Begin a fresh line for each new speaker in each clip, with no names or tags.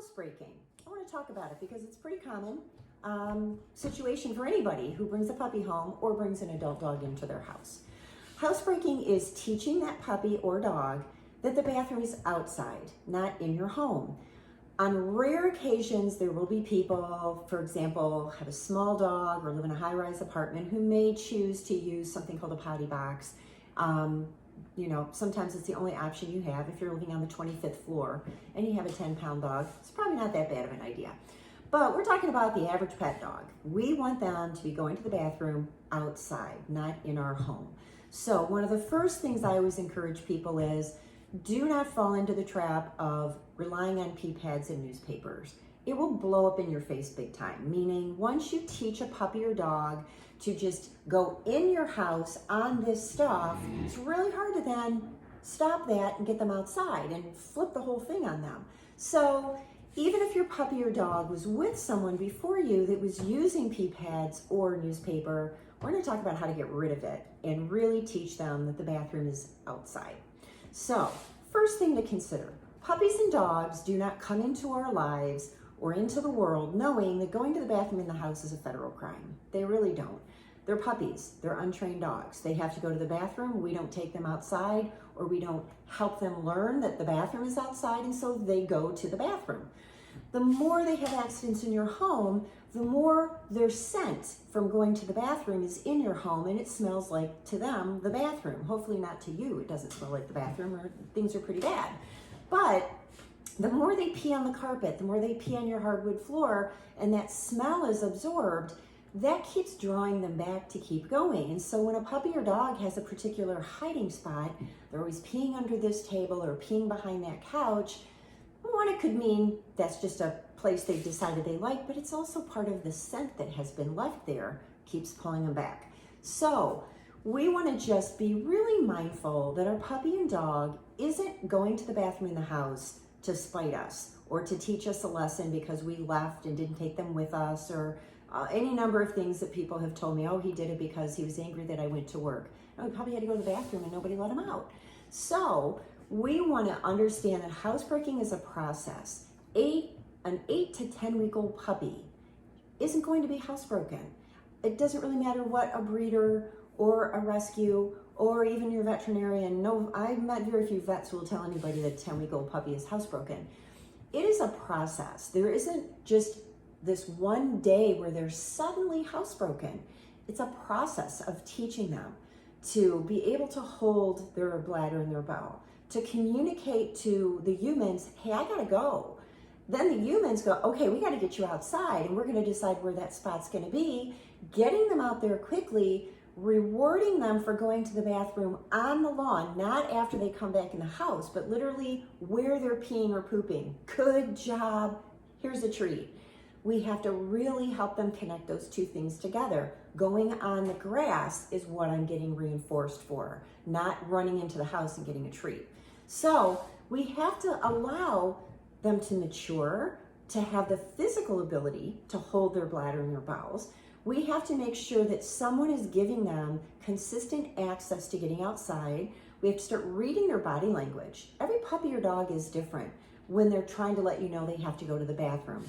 housebreaking. I want to talk about it because it's a pretty common situation for anybody who brings a puppy home or brings an adult dog into their house. Housebreaking is teaching that puppy or dog that the bathroom is outside, not in your home. On rare occasions, there will be people, for example, have a small dog or live in a high-rise apartment who may choose to use something called a potty box. Sometimes it's the only option you have if you're living on the 25th floor and you have a 10-pound dog. It's probably not that bad of an idea. But we're talking about the average pet dog. We want them to be going to the bathroom outside, not in our home. So one of the first things I always encourage people is do not fall into the trap of relying on pee pads and newspapers. It will blow up in your face big time, meaning once you teach a puppy or dog to just go in your house on this stuff, it's really hard to then stop that and get them outside and flip the whole thing on them. So even if your puppy or dog was with someone before you that was using pee pads or newspaper, we're going to talk about how to get rid of it and really teach them that the bathroom is outside. So first thing to consider, puppies and dogs do not come into our lives or into the world knowing that going to the bathroom in the house is a federal crime. They really don't. They're puppies, they're untrained dogs. They have to go to the bathroom. We don't take them outside, or we don't help them learn that the bathroom is outside, and so they go to the bathroom. The more they have accidents in your home, the more their scent from going to the bathroom is in your home, and it smells like, to them, the bathroom. Hopefully not to you, it doesn't smell like the bathroom, or things are pretty bad. But the more they pee on the carpet, the more they pee on your hardwood floor, and that smell is absorbed, that keeps drawing them back to keep going. And so when a puppy or dog has a particular hiding spot, they're always peeing under this table or peeing behind that couch, one, it could mean that's just a place they've decided they like, but it's also part of the scent that has been left there, keeps pulling them back. So we want to just be really mindful that our puppy and dog isn't going to the bathroom in the house to spite us or to teach us a lesson because we left and didn't take them with us, or any number of things that people have told me. Oh, he did it because he was angry that I went to work. No, he probably had to go to the bathroom and nobody let him out. So we want to understand that housebreaking is a process. An 8 to 10 week old puppy isn't going to be housebroken. It doesn't really matter what a breeder or a rescue or even your veterinarian. No, I've met very few vets who will tell anybody that a 10-week-old puppy is housebroken. It is a process. There isn't just this one day where they're suddenly housebroken. It's a process of teaching them to be able to hold their bladder and their bowel, to communicate to the humans, hey, I gotta go. Then the humans go, okay, we gotta get you outside, and we're gonna decide where that spot's gonna be, getting them out there quickly, rewarding them for going to the bathroom on the lawn, not after they come back in the house, but literally where they're peeing or pooping. Good job, here's a treat. We have to really help them connect those two things together. Going on the grass is what I'm getting reinforced for, not running into the house and getting a treat. So we have to allow them to mature, to have the physical ability to hold their bladder and their bowels. We have to make sure that someone is giving them consistent access to getting outside. We have to start reading their body language. Every puppy or dog is different when they're trying to let you know they have to go to the bathroom.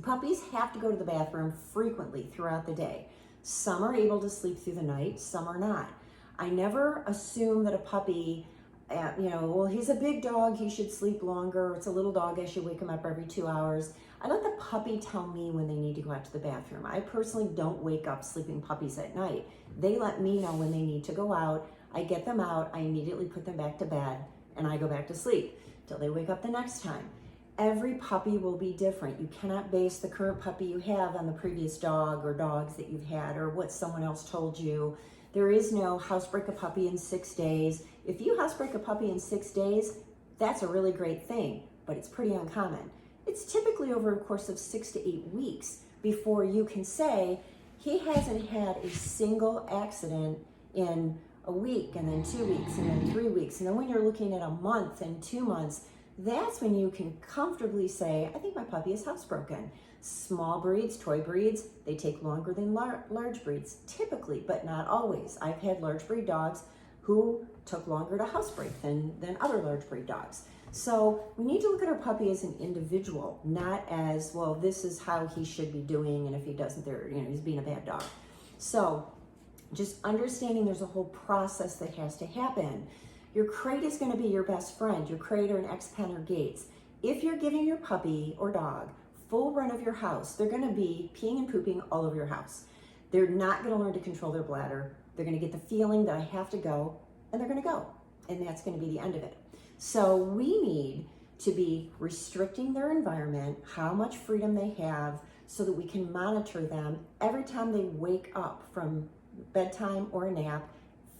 Puppies have to go to the bathroom frequently throughout the day. Some are able to sleep through the night, some are not. I never assume that a puppy, well, he's a big dog, he should sleep longer. It's a little dog, I should wake him up every 2 hours. I let the puppy tell me when they need to go out to the bathroom. I personally don't wake up sleeping puppies at night. They let me know when they need to go out. I get them out, I immediately put them back to bed, and I go back to sleep till they wake up the next time. Every puppy will be different. You cannot base the current puppy you have on the previous dog or dogs that you've had or what someone else told you. There is no housebreak a puppy in 6 days. If you housebreak a puppy in 6 days, that's a really great thing, but it's pretty uncommon. It's typically over a course of 6 to 8 weeks before you can say, he hasn't had a single accident in a week, and then 2 weeks, and then 3 weeks. And then when you're looking at a month and 2 months, that's when you can comfortably say, I think my puppy is housebroken. Small breeds, toy breeds, they take longer than large breeds, typically, but not always. I've had large breed dogs who took longer to housebreak than other large breed dogs. So we need to look at our puppy as an individual, not as, well, this is how he should be doing, and if he doesn't, he's being a bad dog. So just understanding there's a whole process that has to happen. Your crate is going to be your best friend, your crate or an X-pen or gates. If you're giving your puppy or dog full run of your house, they're going to be peeing and pooping all over your house. They're not going to learn to control their bladder. They're going to get the feeling that I have to go, and they're going to go. And that's going to be the end of it. So we need to be restricting their environment, how much freedom they have, so that we can monitor them every time they wake up from bedtime or a nap.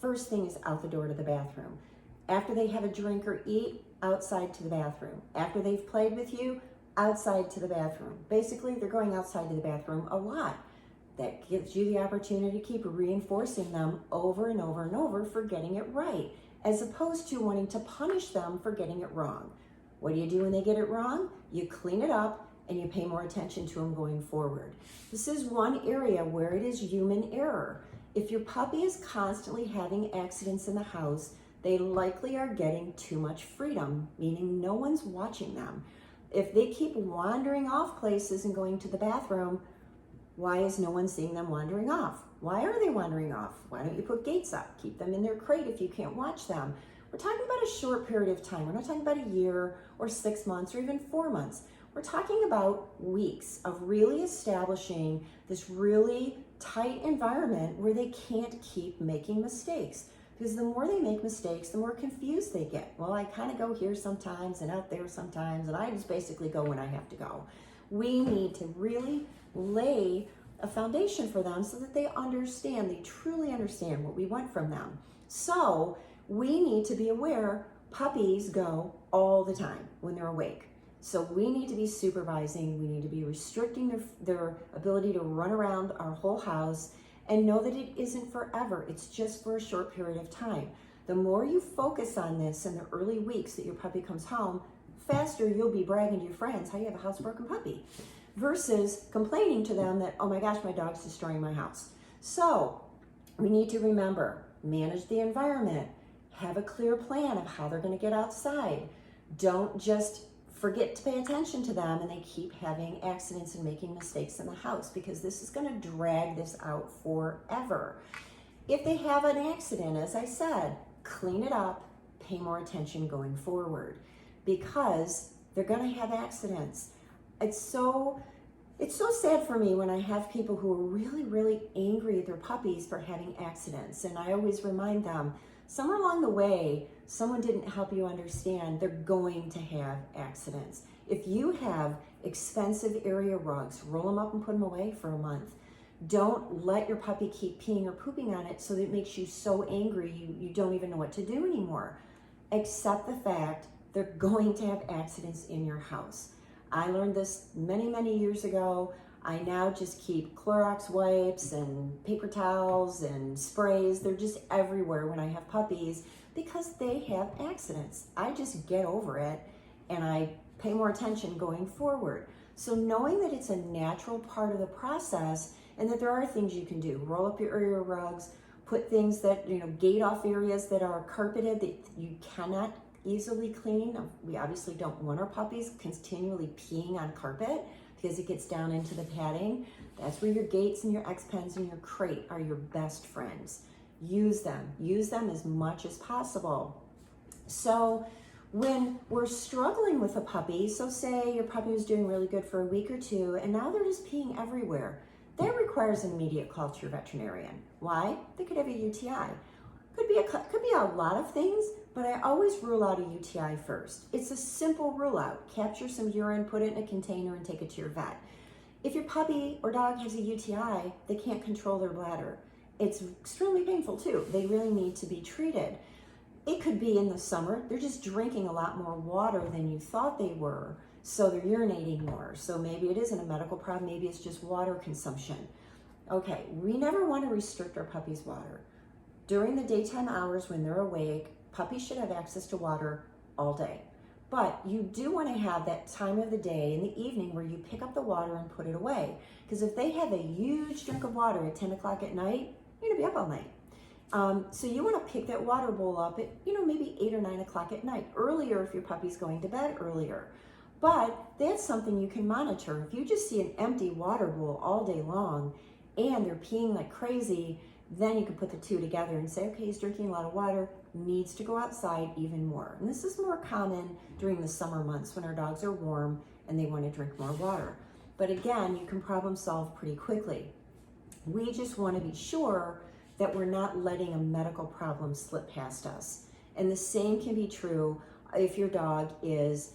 First thing is out the door to the bathroom. After they have a drink or eat, outside to the bathroom. After they've played with you, outside to the bathroom. Basically, they're going outside to the bathroom a lot. That gives you the opportunity to keep reinforcing them over and over and over for getting it right, as opposed to wanting to punish them for getting it wrong. What do you do when they get it wrong? You clean it up and you pay more attention to them going forward. This is one area where it is human error. If your puppy is constantly having accidents in the house, they likely are getting too much freedom, meaning no one's watching them. If they keep wandering off places and going to the bathroom, why is no one seeing them wandering off? Why are they wandering off? Why don't you put gates up? Keep them in their crate if you can't watch them. We're talking about a short period of time. We're not talking about a year or 6 months or even 4 months. We're talking about weeks of really establishing this really tight environment where they can't keep making mistakes. Because the more they make mistakes, the more confused they get. Well, I kind of go here sometimes and out there sometimes, and I just basically go when I have to go. We need to really lay a foundation for them so that they understand, they truly understand what we want from them. So we need to be aware puppies go all the time when they're awake. So we need to be supervising, we need to be restricting their ability to run around our whole house, and know that it isn't forever. It's just for a short period of time. The more you focus on this in the early weeks that your puppy comes home, faster you'll be bragging to your friends how you have a housebroken puppy, versus complaining to them that, oh my gosh, my dog's destroying my house. So we need to remember, manage the environment, have a clear plan of how they're going to get outside. Don't just forget to pay attention to them and they keep having accidents and making mistakes in the house, because this is going to drag this out forever. If they have an accident, as I said, clean it up, pay more attention going forward, because they're going to have accidents. It's so sad for me when I have people who are really, really angry at their puppies for having accidents. And I always remind them, somewhere along the way, someone didn't help you understand they're going to have accidents. If you have expensive area rugs, roll them up and put them away for a month. Don't let your puppy keep peeing or pooping on it so that it makes you so angry you don't even know what to do anymore. Accept the fact they're going to have accidents in your house. I learned this many, many years ago. I now just keep Clorox wipes and paper towels and sprays. They're just everywhere when I have puppies because they have accidents. I just get over it and I pay more attention going forward. So knowing that it's a natural part of the process and that there are things you can do. Roll up your area rugs, put things that, gate off areas that are carpeted that you cannot easily clean. We obviously don't want our puppies continually peeing on carpet because it gets down into the padding. That's where your gates and your X-pens and your crate are your best friends. Use them as much as possible. So when we're struggling with a puppy, so say your puppy was doing really good for a week or two and now they're just peeing everywhere, that requires an immediate call to your veterinarian. Why? They could have a UTI. Could be a lot of things, but I always rule out a UTI first. It's a simple rule out. Capture some urine, put it in a container, and take it to your vet. If your puppy or dog has a UTI, they can't control their bladder. It's extremely painful too. They really need to be treated. It could be in the summer, they're just drinking a lot more water than you thought they were, so they're urinating more. So maybe it isn't a medical problem, maybe it's just water consumption. Okay, we never want to restrict our puppy's water. During the daytime hours when they're awake, puppies should have access to water all day. But you do want to have that time of the day in the evening where you pick up the water and put it away. Because if they have a huge drink of water at 10 o'clock at night, you're going to be up all night. So you want to pick that water bowl up at, maybe 8 or 9 o'clock at night, earlier if your puppy's going to bed earlier. But that's something you can monitor. If you just see an empty water bowl all day long and they're peeing like crazy, then you can put the two together and say, okay, he's drinking a lot of water, needs to go outside even more. And this is more common during the summer months when our dogs are warm and they want to drink more water. But again, you can problem solve pretty quickly. We just want to be sure that we're not letting a medical problem slip past us. And the same can be true if your dog is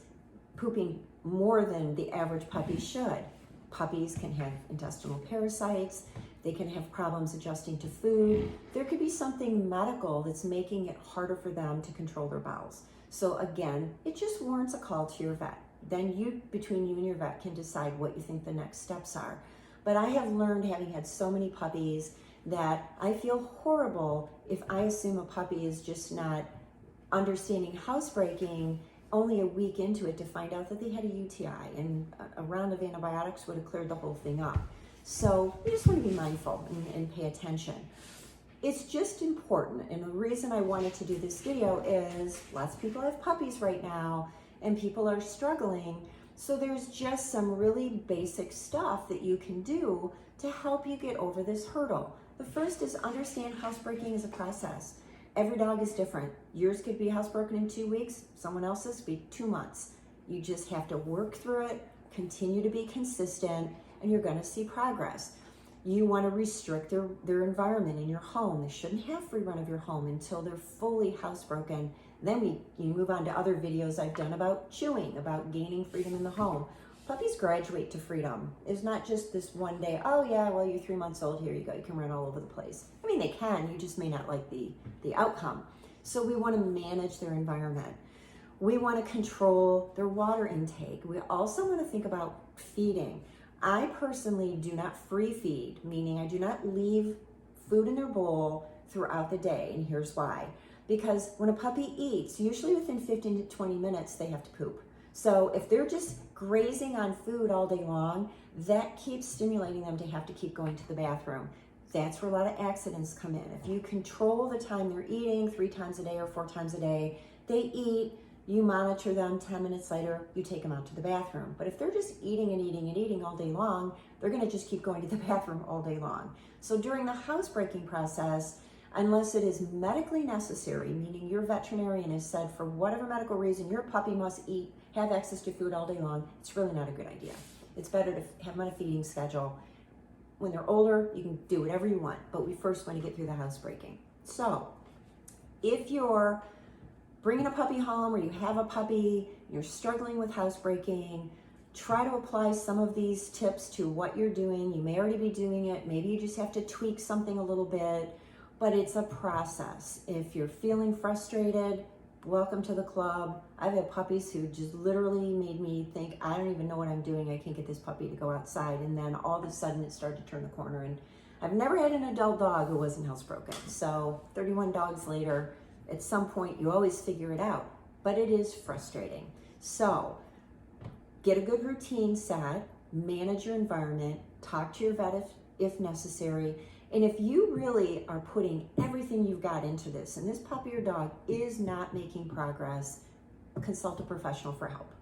pooping more than the average puppy should. Puppies can have intestinal parasites. They can have problems adjusting to food. There could be something medical that's making it harder for them to control their bowels. So again, it just warrants a call to your vet. Then between you and your vet, can decide what you think the next steps are. But I have learned, having had so many puppies, that I feel horrible if I assume a puppy is just not understanding housebreaking only a week into it to find out that they had a UTI, and a round of antibiotics would have cleared the whole thing up. So we just want to be mindful and pay attention. It's just important, and the reason I wanted to do this video is lots of people have puppies right now and people are struggling. So there's just some really basic stuff that you can do to help you get over this hurdle. The first is understand housebreaking is a process. Every dog is different. Yours could be housebroken in 2 weeks, someone else's be 2 months. You just have to work through it, continue to be consistent, and you're gonna see progress. You wanna restrict their environment in your home. They shouldn't have free run of your home until they're fully housebroken. Then you move on to other videos I've done about chewing, about gaining freedom in the home. Puppies graduate to freedom. It's not just this one day, oh yeah, well, you're 3 months old, here you go, you can run all over the place. I mean, they can, you just may not like the outcome. So we wanna manage their environment. We wanna control their water intake. We also wanna think about feeding. I personally do not free feed, meaning I do not leave food in their bowl throughout the day, and here's why. Because when a puppy eats, usually within 15 to 20 minutes, they have to poop. So if they're just grazing on food all day long, that keeps stimulating them to have to keep going to the bathroom. That's where a lot of accidents come in. If you control the time they're eating 3 times a day or 4 times a day, they eat, you monitor them, 10 minutes later, you take them out to the bathroom. But if they're just eating and eating and eating all day long, they're gonna just keep going to the bathroom all day long. So during the housebreaking process, unless it is medically necessary, meaning your veterinarian has said for whatever medical reason your puppy must eat, have access to food all day long, it's really not a good idea. It's better to have them on a feeding schedule. When they're older, you can do whatever you want, but we first want to get through the housebreaking. So if you're bringing a puppy home or you have a puppy, you're struggling with housebreaking, try to apply some of these tips to what you're doing. You may already be doing it. Maybe you just have to tweak something a little bit, but it's a process. If you're feeling frustrated, welcome to the club. I've had puppies who just literally made me think, I don't even know what I'm doing. I can't get this puppy to go outside. And then all of a sudden it started to turn the corner. And I've never had an adult dog who wasn't housebroken. So 31 dogs later, at some point you always figure it out, but it is frustrating. So get a good routine set, manage your environment, talk to your vet if necessary. And if you really are putting everything you've got into this, and this puppy or dog is not making progress, consult a professional for help.